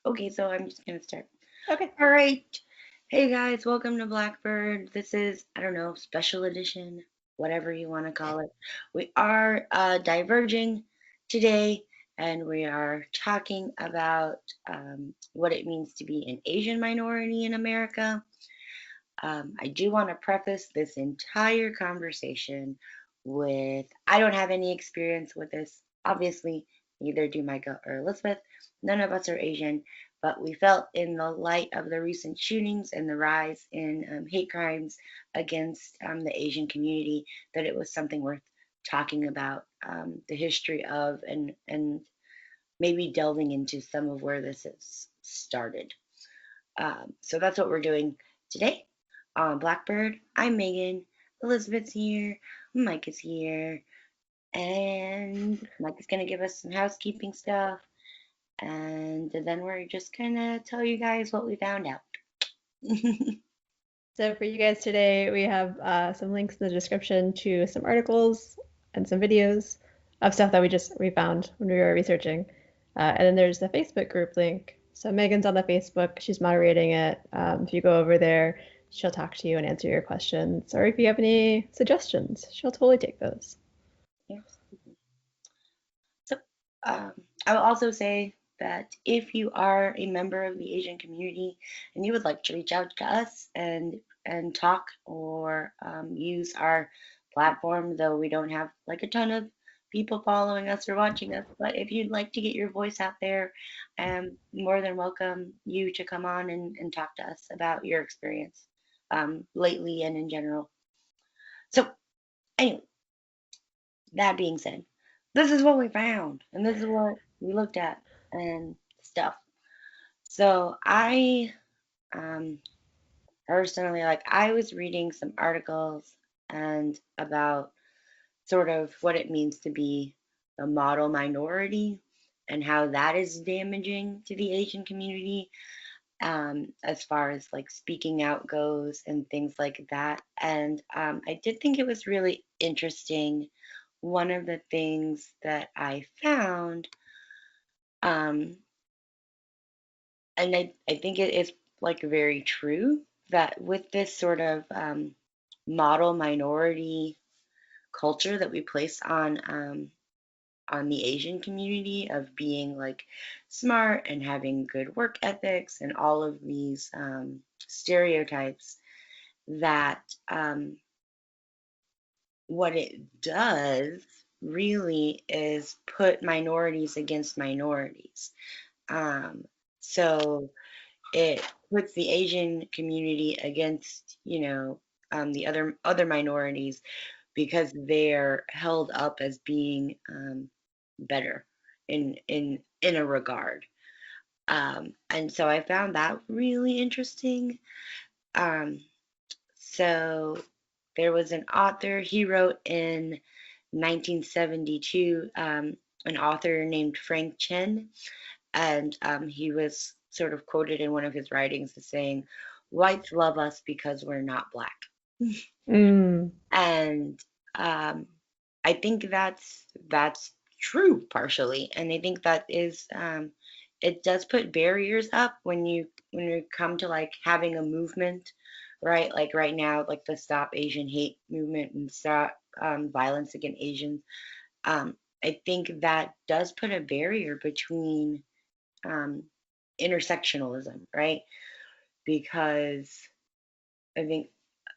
Okay, so I'm just gonna start. Okay. All right. Hey guys, welcome to Blackbird. This is, I don't know, special edition, whatever you want to call it. We are diverging today and we are talking about what it means to be an Asian minority in America. I do want to preface this entire conversation with I don't have any experience with this. Obviously, neither do Micah or Elizabeth. None of us are Asian, but we felt in the light of the recent shootings and the rise in hate crimes against the Asian community that it was something worth talking about the history of and maybe delving into some of where this has started. So that's what we're doing today on Blackbird. I'm Megan. Elizabeth's here. Mike is here. And Mike is going to give us some housekeeping stuff. And then we're just going to tell you guys what we found out. So for you guys today, we have some links in the description to some articles and some videos of stuff that we found when we were researching. And then there's the Facebook group link. So Megan's on the Facebook. She's moderating it. If you go over there, she'll talk to you and answer your questions. Or if you have any suggestions, she'll totally take those. Yes. So um, I will also say that if you are a member of the Asian community and you would like to reach out to us and talk or use our platform, though we don't have like a ton of people following us or watching us, but if you'd like to get your voice out there, more than welcome you to come on and talk to us about your experience lately and in general. So anyway, that being said, this is what we found and this is what we looked at and stuff. So I um, personally, like, I was reading some articles and about sort of what it means to be a model minority and how that is damaging to the Asian community, as far as like speaking out goes and things like that. And I did think it was really interesting. One of the things that I found, um, and I think it is like very true that with this sort of model minority culture that we place on the Asian community of being like smart and having good work ethics and all of these stereotypes that what it does really is put minorities against minorities. Um, so it puts the Asian community against, the other minorities because they're held up as being better in a regard. And so I found that really interesting. Um, so there was an author, he wrote in 1972, an author named Frank Chen, and he was sort of quoted in one of his writings as saying, "Whites love us because we're not black." Mm. And um, I think that's true partially, and I think that is it does put barriers up when you come to like having a movement, right? Like right now, like the Stop Asian Hate movement and Stop Violence Against Asians. I think that does put a barrier between um, intersectionalism, right? Because I think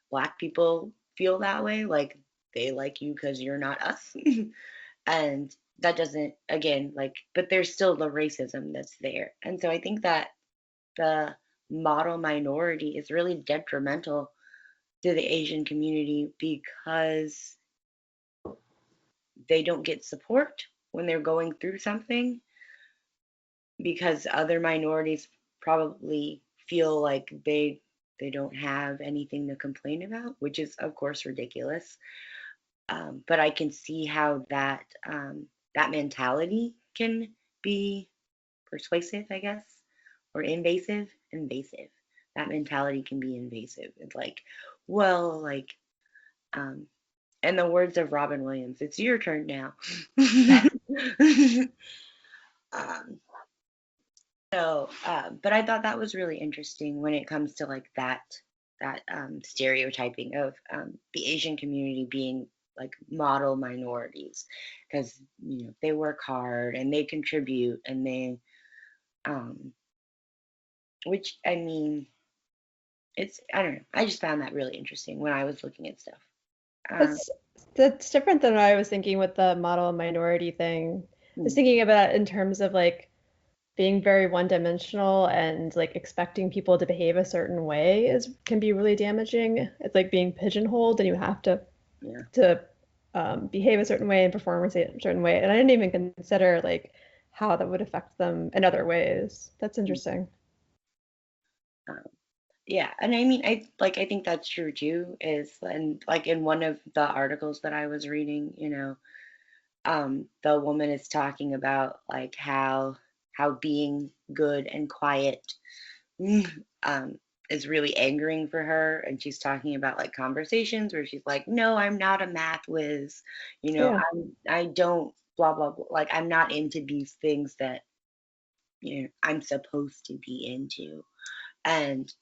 Black people feel that way, like they like you because you're not us. And that doesn't, again, like, but there's still the racism that's there. And so I think that the model minority is really detrimental to the Asian community because they don't get support when they're going through something because other minorities probably feel like they don't have anything to complain about, which is of course ridiculous. But I can see how that mentality can be persuasive, I guess, or invasive. Invasive. That mentality can be invasive. It's like, well, like, um, in the words of Robin Williams, it's your turn now. um, So, but I thought that was really interesting when it comes to like that stereotyping of the Asian community being like model minorities, because they work hard and they contribute and they, um, which I mean, it's I don't know. I just found that really interesting when I was looking at stuff. Um, That's that's different than what I was thinking with the model minority thing. I was mm, thinking about it in terms of like being very one-dimensional and like expecting people to behave a certain way is can be really damaging. It's like being pigeonholed and you have yeah. to behave a certain way and perform a certain way. And I didn't even consider like how that would affect them in other ways. That's Mm, interesting. um, yeah, and I mean, I think that's true too. Is and like in one of the articles that I was reading, the woman is talking about like how being good and quiet um, is really angering for her, and she's talking about like conversations where she's like, "No, I'm not a math whiz, Yeah. I don't blah blah blah. Like I'm not into these things that I'm supposed to be into." And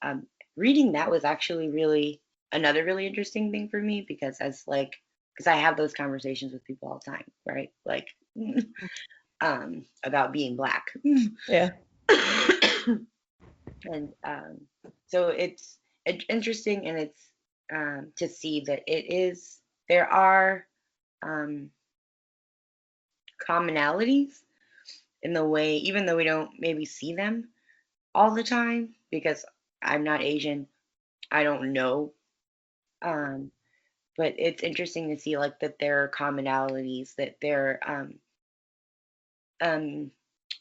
reading that was actually really another really interesting thing for me because because I have those conversations with people all the time, right? Like about being black. Yeah. And so it's interesting, and it's to see that there are um, commonalities in the way, even though we don't maybe see them all the time, because I'm not Asian, I don't know. Um, but it's interesting to see like that there are commonalities, that there um,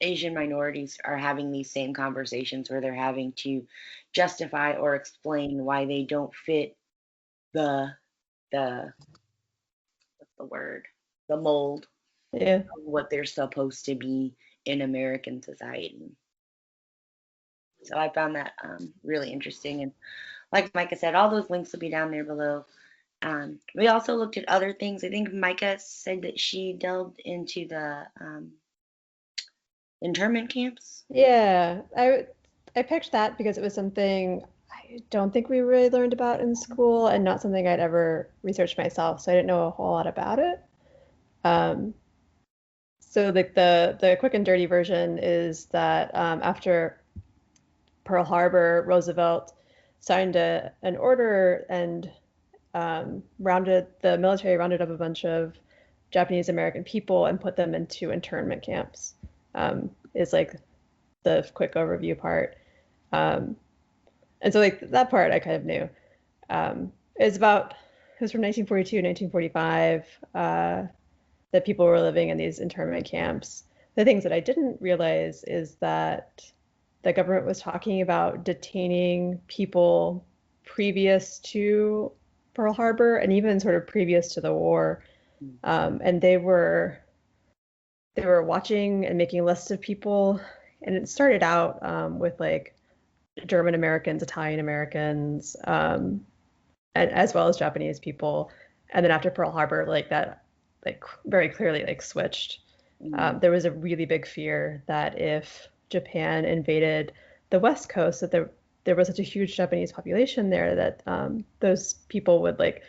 Asian minorities are having these same conversations where they're having to justify or explain why they don't fit the the what's the word, the mold Yeah. of what they're supposed to be in American society. So I found that really interesting, and like Micah said, all those links will be down there below. We also looked at other things. I think Micah said that she delved into the internment camps. Yeah. I picked that because it was something I don't think we really learned about in school and not something I'd ever researched myself, so I didn't know a whole lot about it. Um, so the quick and dirty version is that after Pearl Harbor, Roosevelt signed an order and the military rounded up a bunch of Japanese American people and put them into internment camps. Is like the quick overview part. Um, and so like that part I kind of knew. It's about it was from 1942, 1945 that people were living in these internment camps. The things that I didn't realize is that the government was talking about detaining people previous to Pearl Harbor and even sort of previous to the war. And they were watching and making lists of people. And it started out with like German Americans, Italian Americans, and as well as Japanese people. And then after Pearl Harbor, like that, like very clearly like switched. Mm, There was a really big fear that if Japan invaded the West Coast, that there was such a huge Japanese population there that those people would like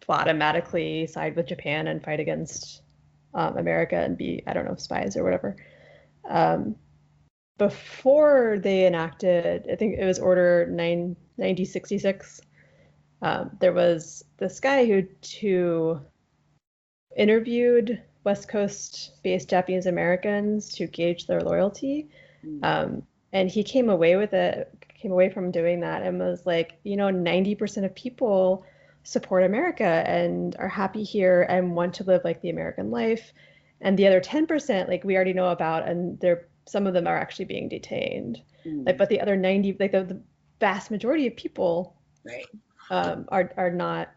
automatically side with Japan and fight against America and be, I don't know, spies or whatever. Um, Before they enacted, I think it was Order 9066, there was this guy who interviewed West Coast based Japanese Americans to gauge their loyalty. mm, Um, and he came away from doing that and was like, 90% of people support America and are happy here and want to live like the American life. And the other 10%, like we already know about, and some of them are actually being detained. Like, mm, but the other 90, like the vast majority of people right. are not.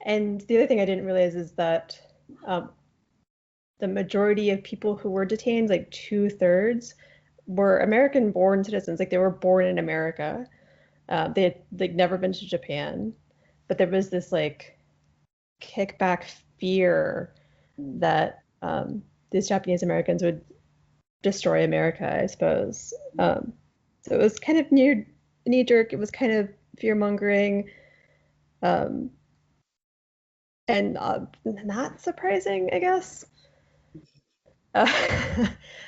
And the other thing I didn't realize is that um, the majority of people who were detained, like 2/3, were American-born citizens. Like they were born in America. They had like never been to Japan, but there was this like kickback fear Mm, that these Japanese Americans would destroy America, I suppose. So it was kind of knee jerk. It was kind of fear mongering, um, and not surprising, I guess. Uh,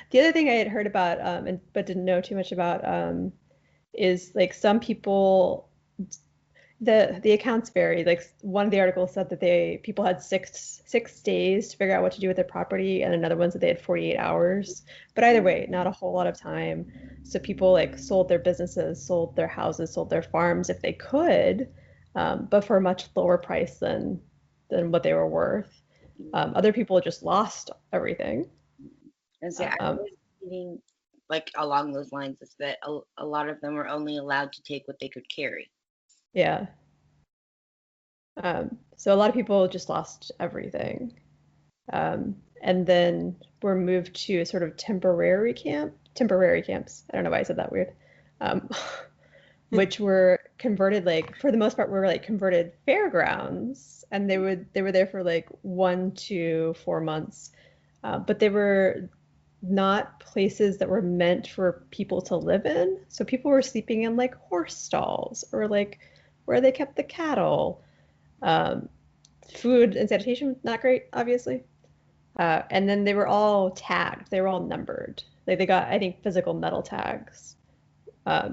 the other thing I had heard about, but didn't know too much about, is like some people, the accounts vary. Like one of the articles said that people had six days to figure out what to do with their property, and another one said they had 48 hours. But either way, not a whole lot of time. So people like sold their businesses, sold their houses, sold their farms if they could, but for a much lower price than what they were worth. Other people just lost everything. And so I Um, was reading, like along those lines, is that a lot of them were only allowed to take what they could carry. yeah. So a lot of people just lost everything. And then were moved to a sort of temporary camps. I don't know why I said that weird. Um, which were converted, like for the most part were like converted fairgrounds, and they were there for like 1 to 4 months, but they were not places that were meant for people to live in. So people were sleeping in like horse stalls or like where they kept the cattle. Um, Food and sanitation not great, obviously. And then they were all tagged. They were all numbered. Like they got, I think, physical metal tags,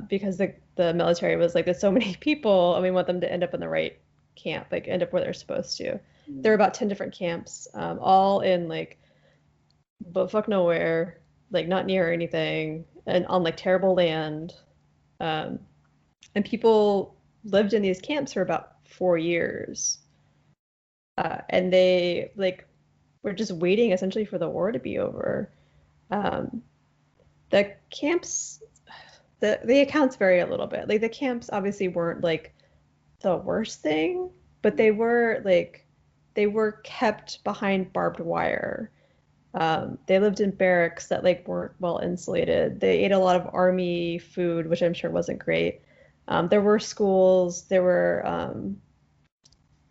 because the military was like, there's so many people, and we want them to end up in the right camp, like end up where they're supposed to. There were Mm. about 10 different camps, all in like but fuck nowhere, like not near anything, and on like terrible land. Um, and people lived in these camps for about 4 years, and they like were just waiting essentially for the war to be over. Um, the camps, the accounts vary a little bit. Like the camps obviously weren't like the worst thing, but they were kept behind barbed wire. They lived in barracks that like weren't well insulated. They ate a lot of army food, which I'm sure wasn't great. There were schools, there were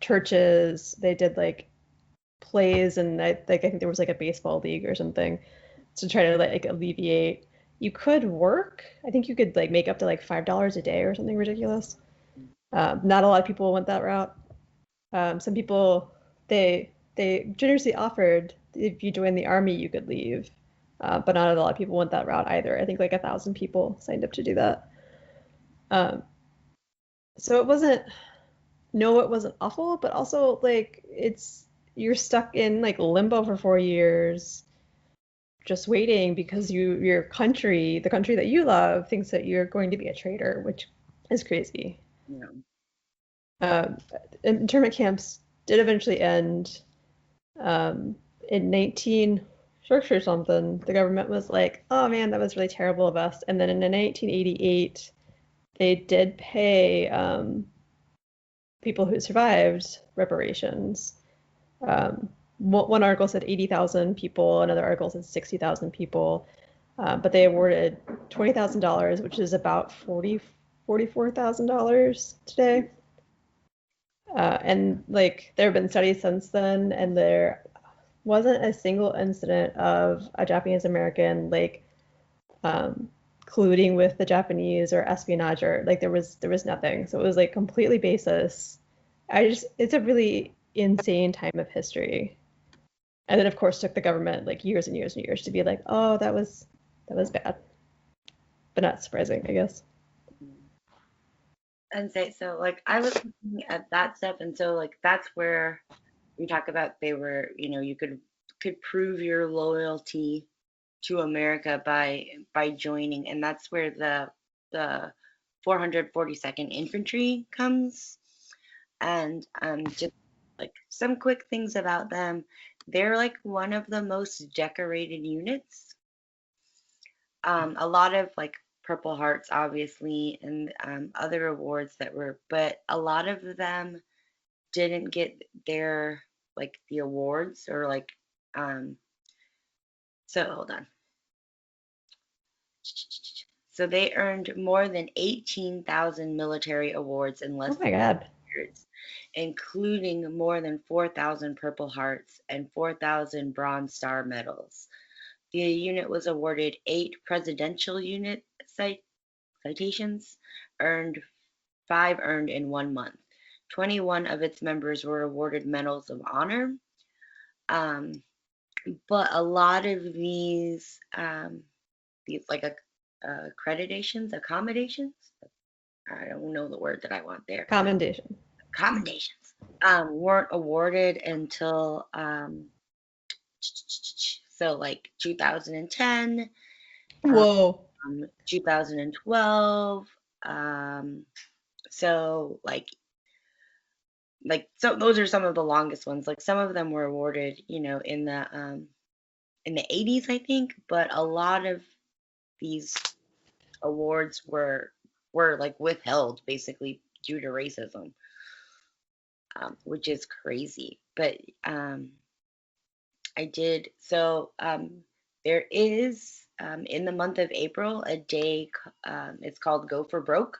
churches. They did like plays, and I think there was like a baseball league or something to try to like alleviate. You could work. I think you could like make up to like $5 a day or something ridiculous. Not a lot of people went that route. Some people they generously offered if you join the army you could leave, but not a lot of people went that route either. I think like 1,000 people signed up to do that. Um, so it wasn't no, it wasn't awful, but also like you're stuck in like limbo for 4 years, just waiting because your country, the country that you love, thinks that you're going to be a traitor, which is crazy. Yeah. Um, Internment camps did eventually end. In 19 or something, the government was like, "Oh man, that was really terrible of us." And then in 1988, they did pay people who survived reparations. One article said 80,000 people, another article said 60,000 people, but they awarded $20,000, which is about $44,000 today. And like there have been studies since then, and there wasn't a single incident of a Japanese American like um, colluding with the Japanese or espionage, or like there was nothing. So it was like completely baseless. It's a really insane time of history. And then of course took the government like years and years and years to be like, oh, that was bad, but not surprising, I guess. And so like I was looking at that stuff, and so like that's where we talk about they were, you could prove your loyalty to America by joining, and that's where the 442nd Infantry comes. And just like some quick things about them, they're like one of the most decorated units. A lot of like Purple Hearts, obviously, and other awards that were, but a lot of them didn't get their like the awards or like um. So hold on. So they earned more than 18,000 military awards in Oh less my than God. years, including more than 4,000 Purple Hearts and 4,000 Bronze Star medals. The unit was awarded 8 presidential unit citations, earned 5 earned in 1 month. 21 of its members were awarded medals of honor. Um, but a lot of these like accommodations. I don't know the word that I want there. Commendation. Commendations weren't awarded until so like 2010, Whoa. 2012. So so those are some of the longest ones. Like some of them were awarded, in the 80s, I think, but a lot of these awards were like withheld basically due to racism, which is crazy. But I did so. There is in the month of April a day. It's called Go for Broke.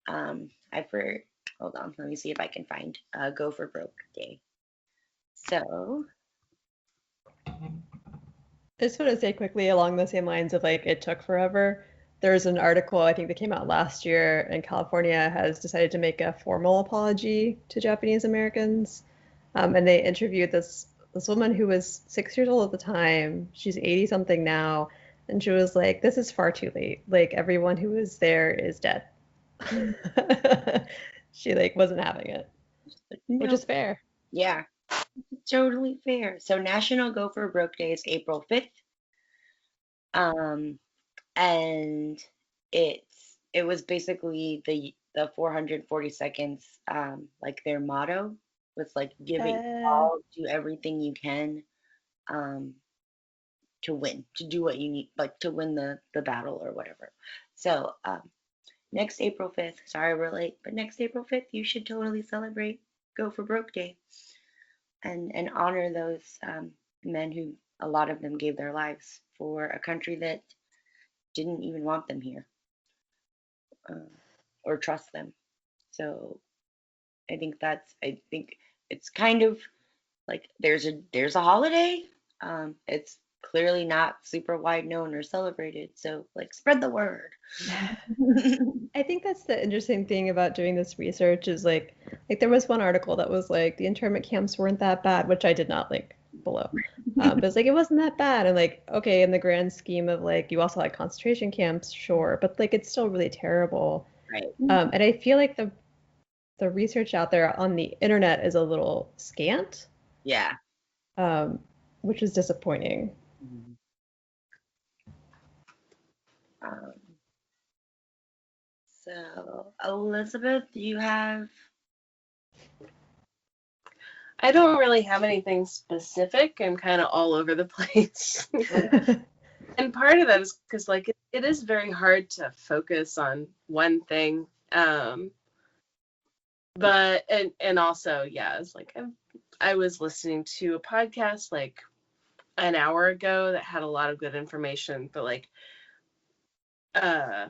I for Hold on, let me see if I can find Go for Broke Day. So I just want to say quickly along the same lines of like it took forever. There's an article I think that came out last year, and California has decided to make a formal apology to Japanese Americans. And they interviewed this woman who was 6 years old at the time. She's 80 something now, and she was like, "This is far too late. Like everyone who was there is dead." She like wasn't having it, which no, is fair. yeah, totally fair. So National Go for Broke Day is April 5th. Um, and it was basically the 440 seconds, like their motto was like give it Uh, all, do everything you can, um, to win, to do what you need, like to win the battle or whatever. So next April 5th, sorry we're late, but next April 5th, you should totally celebrate Go for Broke Day and honor those men who a lot of them gave their lives for a country that didn't even want them here, um, or trust them. So I think it's kind of like there's a holiday. It's clearly not super wide known or celebrated. So like spread the word. I think that's the interesting thing about doing this research is like there was one article that was like the internment camps weren't that bad, which I did not link below. But it's like it wasn't that bad, and like okay, in the grand scheme of like you also had concentration camps, sure, but like it's still really terrible. Right. And I feel like the research out there on the internet is a little scant, Yeah. um, which is disappointing. Mhm. Um, so Elizabeth, do you have? I don't really have anything specific. I'm kind of all over the place. And part of that is because like it is very hard to focus on one thing. But and also, yeah, it's like I was listening to a podcast like an hour ago that had a lot of good information, but like uh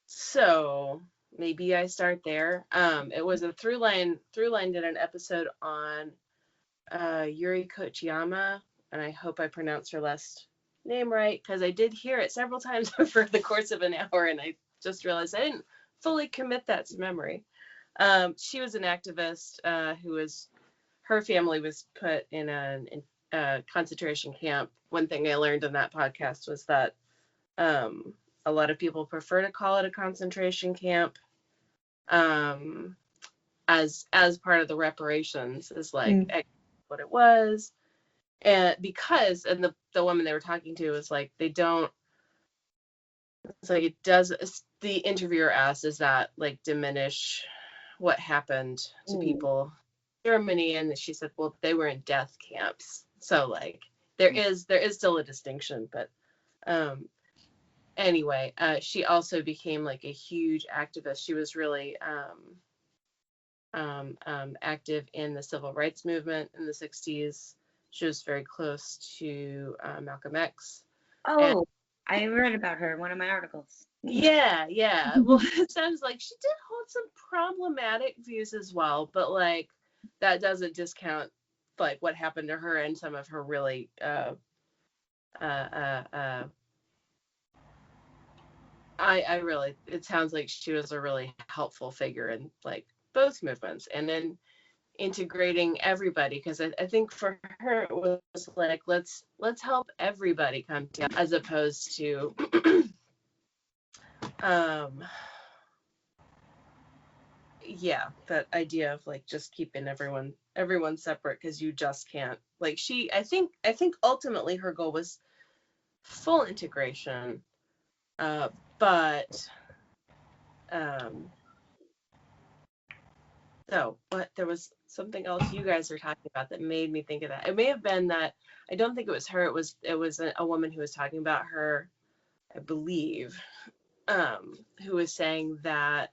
so maybe I start there. It was a Throughline did an episode on Yuri Kochiyama, and I hope I pronounced her last name right because I did hear it several times over the course of an hour, and I just realized I didn't fully commit that to memory. She was an activist her family was put in a concentration camp. One thing I learned in that podcast was that um, a lot of people prefer to call it a concentration camp, um, as part of the reparations is like Mm. what it was. And because the woman they were talking to was like they don't, it's like it does, the interviewer asked, does that like diminish what happened to Mm, people in Germany? And she said, well, they were in death camps, so like there is still a distinction. But um anyway, she also became like a huge activist. She was really active in the civil rights movement in the 60s. She was very close to Malcolm X. And oh, I read about her in one of my articles. yeah. Well, it sounds like she did hold some problematic views as well, but like that doesn't discount like what happened to her and some of her really I really, it sounds like she was a really helpful figure in like both movements and in integrating everybody, because I think for her it was like let's help everybody come together, as opposed to um yeah, that idea of like just keeping everyone separate because you just can't, like, I think ultimately her goal was full integration, but um so but there was something else you guys were talking about that made me think of that. It may have been that, I don't think it was her, it was a woman who was talking about her, I believe, who was saying that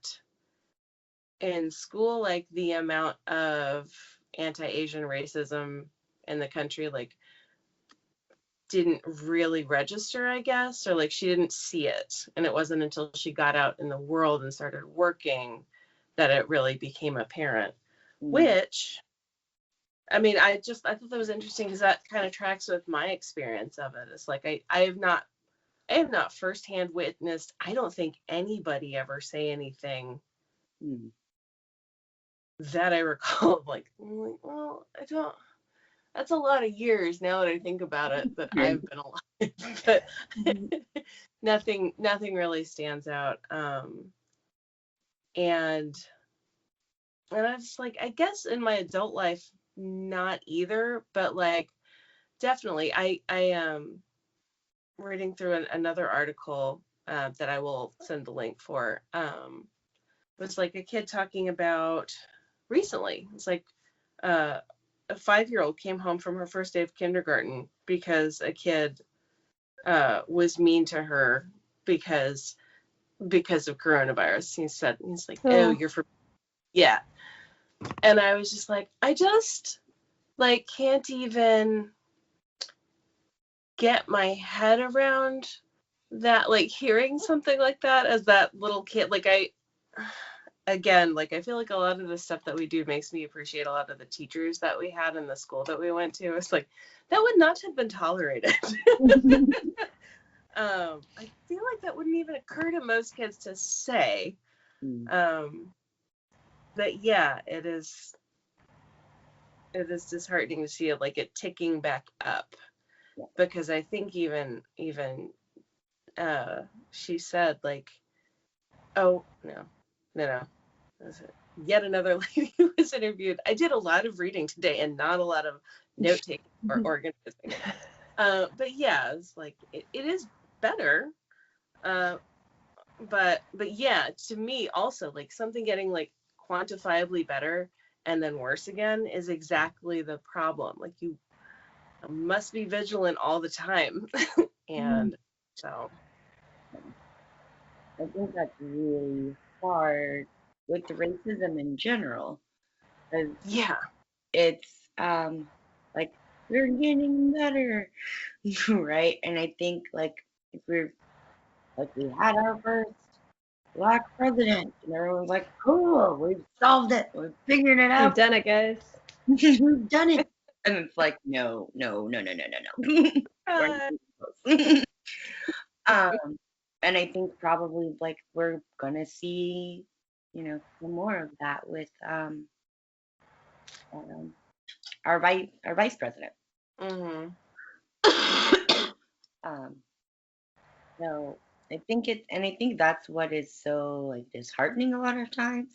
in school, like the amount of anti-Asian racism in the country, like, didn't really register, I guess, or like she didn't see it. And it wasn't until she got out in the world and started working that it really became apparent. Which, I mean, I thought that was interesting because that kind of tracks with my experience of it. It's like I have not firsthand witnessed, I don't think anybody ever say anything that I recall. Like, well, I don't. That's a lot of years now that I think about it that I've been alive, but nothing really stands out. And I was like, I guess in my adult life, not either, but like definitely, I am reading through another article that I will send the link for. Was like a kid talking about recently. It's like a 5-year-old came home from her first day of kindergarten because a kid was mean to her because of coronavirus. He's like, oh, you're for, yeah. And I was just like, I just like can't even get my head around that, like hearing something like that as that little kid. Like again, like I feel like a lot of the stuff that we do makes me appreciate a lot of the teachers that we had in the school that we went to. It's like that would not have been tolerated. I feel like that wouldn't even occur to most kids to say. But yeah, it is disheartening to see it, like it ticking back up, because I think even she said like, oh no, yet another lady who was interviewed. I did a lot of reading today and not a lot of note taking or organizing. But yeah, it's like it is better. But yeah, to me also, like something getting like quantifiably better and then worse again is exactly the problem. Like you must be vigilant all the time. And so I think that's really hard with racism in general. Yeah. It's like we're getting better, right? And I think like if we had our first black president, and everyone's like, cool, we've solved it, we've figured it out, we've done it, guys. we've done it, and it's like no. And I think probably like we're gonna see, some more of that with our vice president. Mm-hmm. So I think that's what is so like disheartening a lot of times,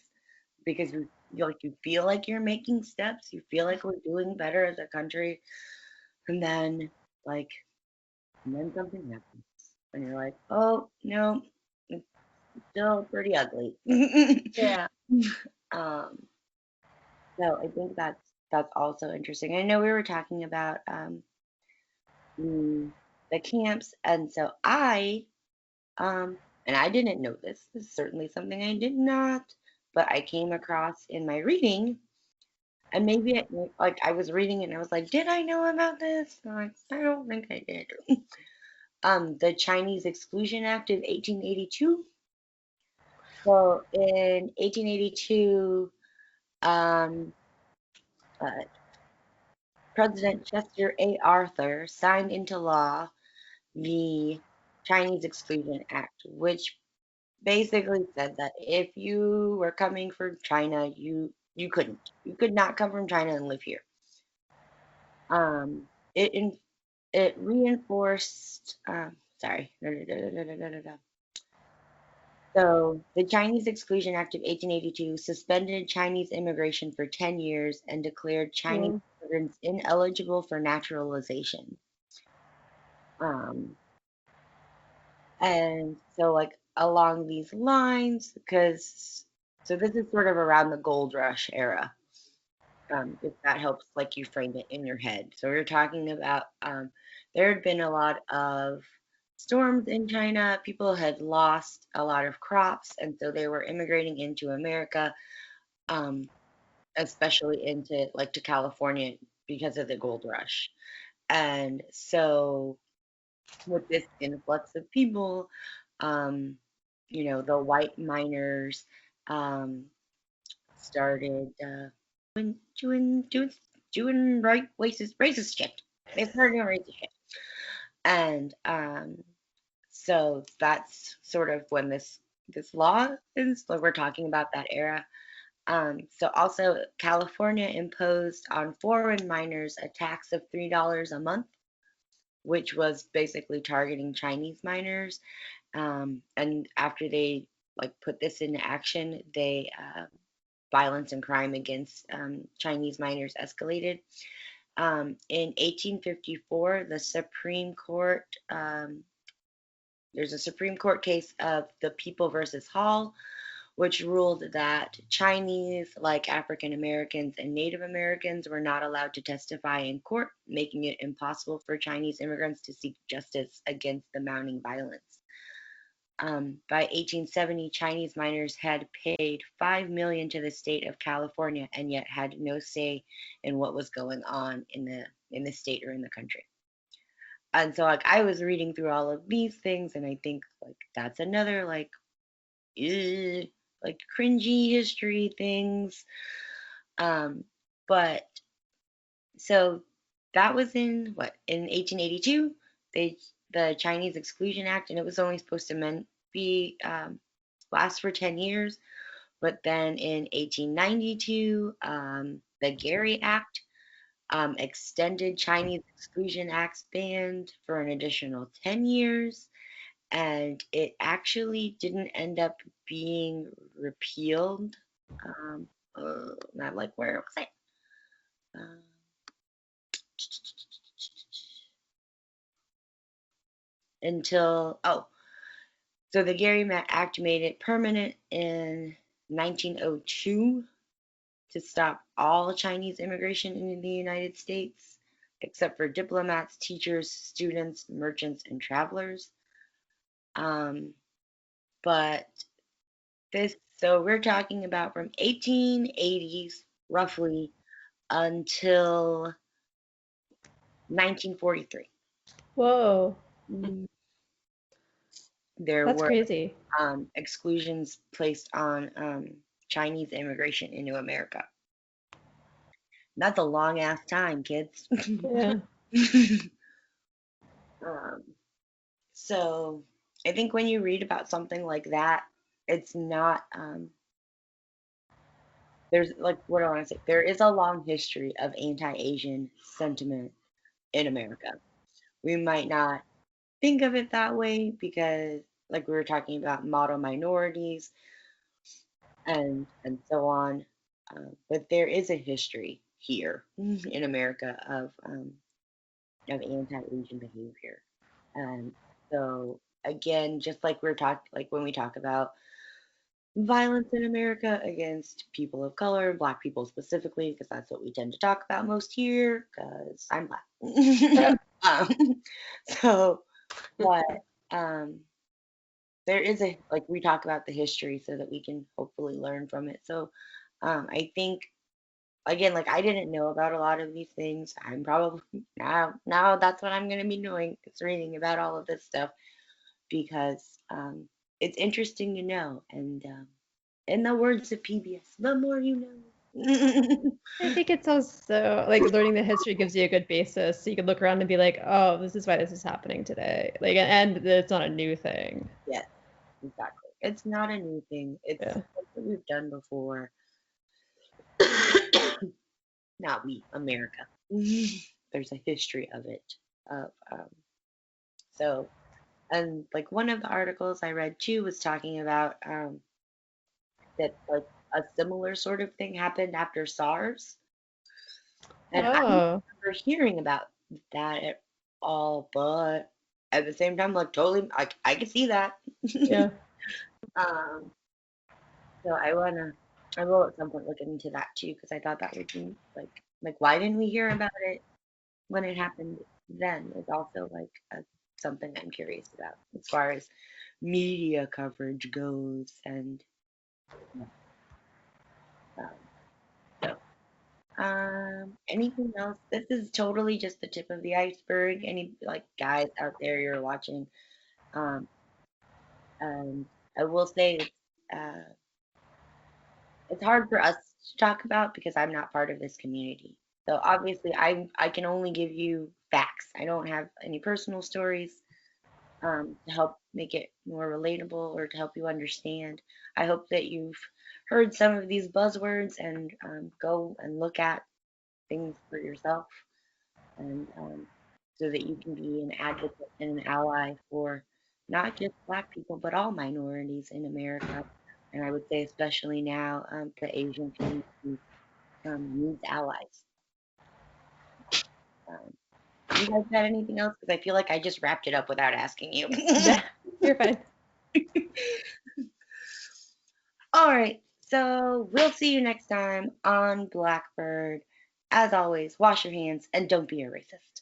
because you feel like you're making steps, you feel like we're doing better as a country, and then something happens, and you're like, oh no, it's still pretty ugly. Yeah. So I think that's also interesting. I know we were talking about the camps, and so and I didn't know this. This is certainly something I did not, but I came across in my reading, and maybe I was reading it and I was like, did I know about this? And I'm like, I don't think I did. The Chinese Exclusion Act of 1882. So in 1882, uh, President Chester A. Arthur signed into law the Chinese Exclusion Act, which basically said that if you were coming from China, you could not come from China and live here. Um, it reinforced. Sorry. So, the Chinese Exclusion Act of 1882 suspended Chinese immigration for 10 years and declared Chinese Whoa. immigrants ineligible for naturalization. Um, and so, like, along these lines, because, so this is sort of around the gold rush era, if that helps, like, you frame it in your head. So, we're talking about, there had been a lot of storms in China. People had lost a lot of crops, and so they were immigrating into America, um, especially into like to California because of the gold rush. And so with this influx of people, um, the white miners um, started doing right racist shit. They started doing racist shit, and so that's sort of when this law is. Like we're talking about that era. So also, California imposed on foreign miners a tax of $3 a month, which was basically targeting Chinese miners. And after they like put this into action, they violence and crime against Chinese miners escalated. In 1854, the Supreme Court, there's a Supreme Court case of the People versus Hall, which ruled that Chinese, like African Americans and Native Americans, were not allowed to testify in court, making it impossible for Chinese immigrants to seek justice against the mounting violence. By 1870, Chinese miners had paid $5 million to the state of California, and yet had no say in what was going on in the state or in the country. And so, like, I was reading through all of these things, and I think like that's another eh, like cringy history things. Um, but so that was in 1882, they the Chinese Exclusion Act, and it was only supposed to be last for 10 years. But then in 1892, the Gary Act extended Chinese Exclusion Act's ban for an additional 10 years, and it actually didn't end up being repealed. Um, Not like where was it? Uh, until so the Gary Act made it permanent in 1902 to stop all Chinese immigration into the United States, except for diplomats, teachers, students, merchants, and travelers. Um, but so we're talking about from 1880s roughly until 1943. Whoa. There That's were crazy. exclusions placed on Chinese immigration into America. That's a long ass time, kids. Yeah. um, so I think when you read about something like that, it's not there's like what do I want to say? There is a long history of anti-Asian sentiment in America. We might not think of it that way because like we were talking about model minorities and so on. But there is a history here in America of anti-Asian behavior. And so again, just like like when we talk about violence in America against people of color, Black people specifically, because that's what we tend to talk about most here, because I'm Black. um, so, but um, there is like we talk about the history so that we can hopefully learn from it. So, I think again, like I didn't know about a lot of these things. I'm probably now that's what I'm gonna be doing. Is reading about all of this stuff because it's interesting to know. And in the words of PBS, the more you know. I think it's also like learning the history gives you a good basis, so you can look around and be like, oh, this is why this is happening today. Like, and it's not a new thing. Yes, exactly. It's not a new thing. It's Yeah. something we've done before. Not we, America. There's a history of it. Of so, and like one of the articles I read too was talking about that like a similar sort of thing happened after SARS, and I don't Oh, remember hearing about that at all. But at the same time, like totally, I could see that. yeah. Um, so I will at some point look into that too because I thought that would be like why didn't we hear about it when it happened then? Is also like something I'm curious about as far as media coverage goes, and yeah, um, so. Anything else? This is totally just the tip of the iceberg. Any like guys out there you're watching, um, and I will say it's hard for us to talk about because I'm not part of this community. So obviously, I can only give you facts. I don't have any personal stories to help make it more relatable or to help you understand. I hope that you've heard some of these buzzwords and go and look at things for yourself, and so that you can be an advocate and an ally for not just Black people, but all minorities in America. And I would say, especially now, the Asian community needs allies. Um, you guys got anything else? Because I feel like I just wrapped it up without asking you. Yeah, you're fine. All right, so we'll see you next time on Blackbird. As always, wash your hands and don't be a racist.